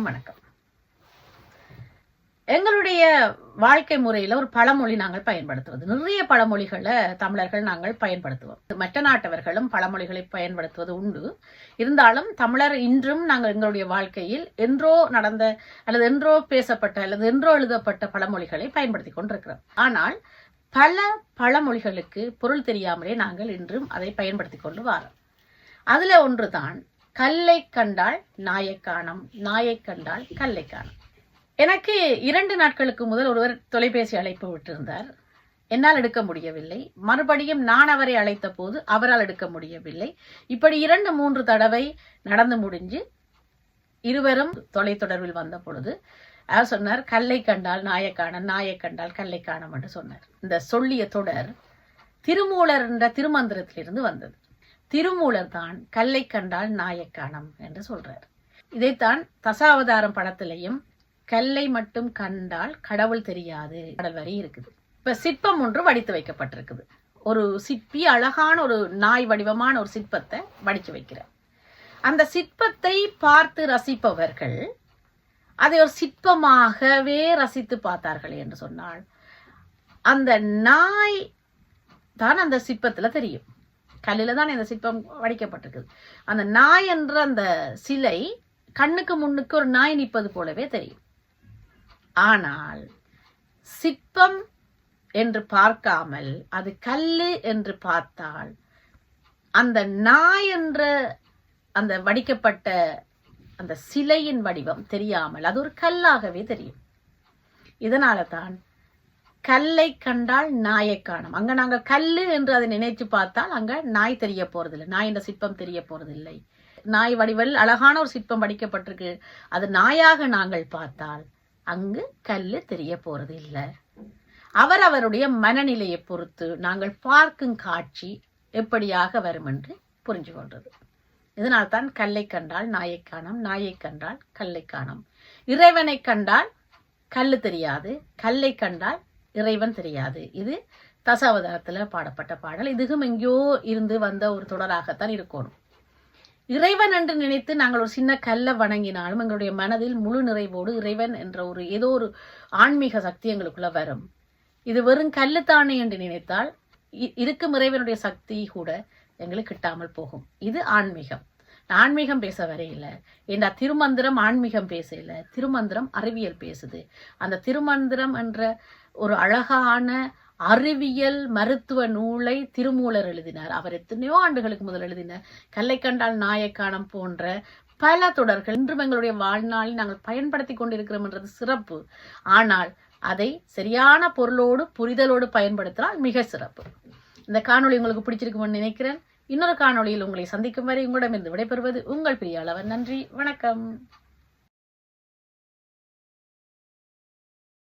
வணக்கம். எங்களுடைய வாழ்க்கை முறையில ஒரு பழமொழி நாங்கள் பயன்படுத்துவது. நிறைய பழமொழிகளை தமிழர்கள் நாங்கள் பயன்படுத்துவோம். மற்ற நாட்டவர்களும் பழமொழிகளை பயன்படுத்துவது உண்டு. இருந்தாலும் தமிழர் இன்றும் நாங்கள் எங்களுடைய வாழ்க்கையில் என்றோ நடந்த அல்லது என்றோ பேசப்பட்ட அல்லது என்றோ எழுதப்பட்ட பழமொழிகளை பயன்படுத்தி கொண்டிருக்கிறோம். ஆனால் பல பழமொழிகளுக்கு பொருள் தெரியாமலே நாங்கள் இன்றும் அதை பயன்படுத்தி கொண்டு வரோம். அதுல ஒன்றுதான் கல்லை கண்டால் நாயை காணோம், நாயை கண்டால் கல்லை காணோம். எனக்கு 2 நாட்களுக்கு முதல் ஒருவர் தொலைபேசி அழைப்பு விட்டிருந்தார். என்னால் எடுக்க முடியவில்லை. மறுபடியும் நான் அவரை அழைத்த போது அவரால் எடுக்க முடியவில்லை. இப்படி 2-3 தடவை நடந்து முடிஞ்சு இருவரும் தொலைத்தொடர்பில் வந்த பொழுது அவர் சொன்னார், கல்லை கண்டால் நாயை காணோம், நாயை கண்டால் கல்லை காணோம் என்று சொன்னார். இந்த சொல்லிய தொடர் திருமூலர் என்ற திருமந்திரத்திலிருந்து வந்தது. திருமூலர் தான் கல்லை கண்டால் நாயை காணோம் என்று சொல்றார். இதைத்தான் தசாவதாரம் படத்திலையும் கல்லை மட்டும் கண்டால் கடவுள் தெரியாது கடல் வரி இருக்குது. இப்ப சிற்பம் ஒன்று வடித்து வைக்கப்பட்டிருக்குது. ஒரு சிற்பி அழகான ஒரு நாய் வடிவமான ஒரு சிற்பத்தை வடிச்சு வைக்கிறார். அந்த சிற்பத்தை பார்த்து ரசிப்பவர்கள் அதை ஒரு சிற்பமாகவே ரசித்து பார்த்தார்கள் என்று சொன்னால் அந்த நாய் தான் அந்த சிற்பத்துல தெரியும். கல்லில தான் இந்த சிற்பம் வடிக்கப்பட்டிருக்குது. அந்த நாய் என்ற அந்த சிலை கண்ணுக்கு முன்னுக்கு ஒரு நாய் நிற்பது போலவே தெரியும். ஆனால் சிற்பம் என்று பார்க்காமல் அது கல்லு என்று பார்த்தால் அந்த நாய் என்ற அந்த வடிக்கப்பட்ட அந்த சிலையின் வடிவம் தெரியாமல் அது ஒரு கல்லாகவே தெரியும். இதனால தான் கல்லை கண்டால் நாயை காணோம். அங்க நாங்கள் கல்லு என்று அதை நினைத்து பார்த்தால் அங்க நாய் தெரிய போறதில்லை, நாய் என்ற சிற்பம் தெரிய போறதில்லை. நாய் வடிவில் அழகான ஒரு சிற்பம் வடிக்கப்பட்டிருக்கு, அது நாயாக நாங்கள் பார்த்தால் அங்கு கல்லு தெரிய போறது இல்லை. அவருடைய மனநிலையை பொறுத்து நாங்கள் பார்க்கும் காட்சி எப்படியாக வரும் என்று புரிஞ்சு கொள்றது. இதனால்தான் கல்லை கண்டால் நாயை காணோம், நாயை கண்டால் கல்லை காணோம். இறைவனை கண்டால் கல்லு தெரியாது, கல்லை கண்டால் இறைவன் தெரியாது. இது தசாவதாரத்துல பாடப்பட்ட பாடல். இதுவும் எங்கேயோ இருந்து வந்த ஒரு தொடராகத்தான் இருக்கணும். இறைவன் என்று நினைத்து நாங்கள் ஒரு சின்ன கல்லை வணங்கினாலும் எங்களுடைய மனதில் முழு நிறைவோடு இறைவன் என்ற ஒரு ஏதோ ஒரு ஆன்மீக சக்தி எங்களுக்குள்ள வரும். இது வெறும் கல்லுத்தானே என்று நினைத்தால் இருக்கும் இறைவனுடைய சக்தி கூட எங்களுக்கு கிட்டாமல் போகும். இது ஆன்மீகம். ஆன்மீகம் பேச வரையில என்ற திருமந்திரம் ஆன்மீகம் பேசல, திருமந்திரம் அறிவியல் பேசுது. அந்த திருமந்திரம் என்ற ஒரு அழகான அறிவியல் மருத்துவ நூலை திருமூலர் எழுதினார். அவர் எத்தனையோ ஆண்டுகளுக்கு முதல் எழுதினார். கல்லை கண்டால் நாயை காணோம் போன்ற பல தொடர்கள் இன்றும் எங்களுடைய வாழ்நாளில் நாங்கள் பயன்படுத்தி கொண்டிருக்கிறோம் என்றது சிறப்பு. ஆனால் அதை சரியான பொருளோடு புரிதலோடு பயன்படுத்தினால் மிக சிறப்பு. இந்த காணொளி உங்களுக்கு பிடிச்சிருக்கும்னு நினைக்கிறேன். இன்னொரு காணொளியில் உங்களை சந்திக்கும் வரை உங்களிடமிருந்து விடைபெறுவது உங்கள் பிரியாளவன். நன்றி, வணக்கம்.